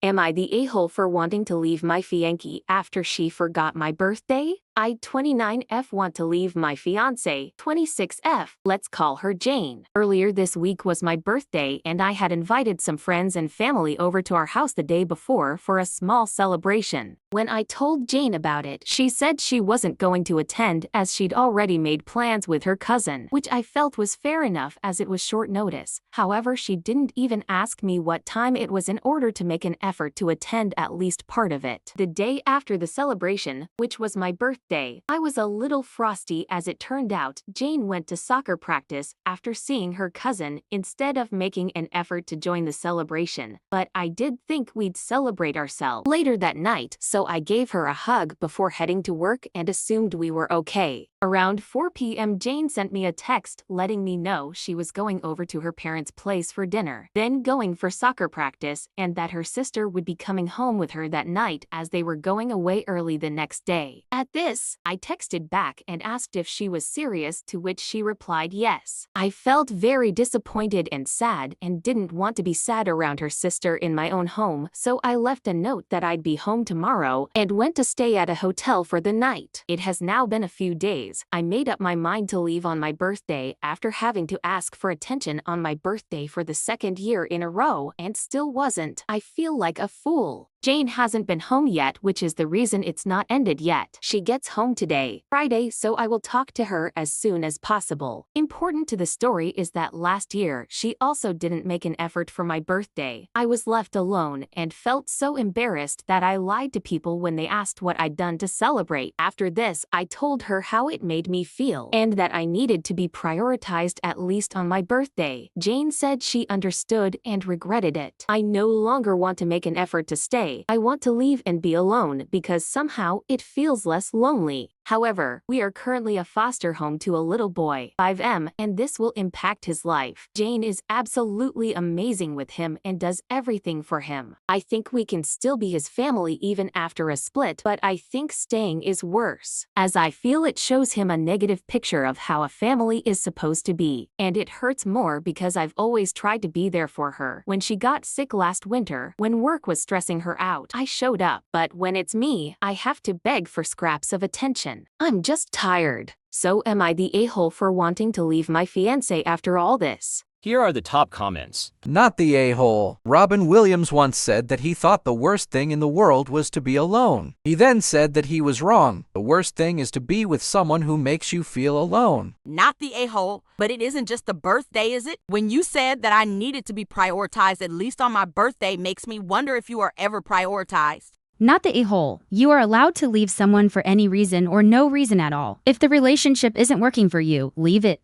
Am I the a-hole for wanting to leave my fiancée after she forgot my birthday? I 29F want to leave my fiancée 26F. Let's call her Jane. Earlier this week was my birthday and I had invited some friends and family over to our house the day before for a small celebration. When I told Jane about it, she said she wasn't going to attend as she'd already made plans with her cousin, which I felt was fair enough as it was short notice. However, she didn't even ask me what time it was in order to make an effort to attend at least part of it. The day after the celebration, which was my birthday, I was a little frosty as it turned out Jane went to soccer practice after seeing her cousin instead of making an effort to join the celebration. But I did think we'd celebrate ourselves later that night, so I gave her a hug before heading to work and assumed we were okay. Around 4 p.m. Jane sent me a text letting me know she was going over to her parents' place for dinner, then going for soccer practice, and that her sister would be coming home with her that night as they were going away early the next day. At this, I texted back and asked if she was serious, to which she replied yes. I felt very disappointed and sad and didn't want to be sad around her sister in my own home, so I left a note that I'd be home tomorrow and went to stay at a hotel for the night. It has now been a few days. I made up my mind to leave on my birthday after having to ask for attention on my birthday for the second year in a row and still wasn't. I feel like a fool. Jane hasn't been home yet, which is the reason it's not ended yet. She gets home today, Friday, so I will talk to her as soon as possible. Important to the story is that last year, she also didn't make an effort for my birthday. I was left alone and felt so embarrassed that I lied to people when they asked what I'd done to celebrate. After this, I told her how it made me feel and that I needed to be prioritized at least on my birthday. Jane said she understood and regretted it. I no longer want to make an effort to stay. I want to leave and be alone because somehow it feels less lonely. However, we are currently a foster home to a little boy, 5M, and this will impact his life. Jane is absolutely amazing with him and does everything for him. I think we can still be his family even after a split, but I think staying is worse, as I feel it shows him a negative picture of how a family is supposed to be. And it hurts more because I've always tried to be there for her. When she got sick last winter, when work was stressing her out, I showed up. But when it's me, I have to beg for scraps of attention. I'm just tired. So am I the a-hole for wanting to leave my fiancé after all this? Here are the top comments. Not the a-hole. Robin Williams once said that he thought the worst thing in the world was to be alone. He then said that he was wrong. The worst thing is to be with someone who makes you feel alone. Not the a-hole, but it isn't just the birthday, is it? When you said that I needed to be prioritized at least on my birthday makes me wonder if you are ever prioritized. Not the a-hole. You are allowed to leave someone for any reason or no reason at all. If the relationship isn't working for you, leave it.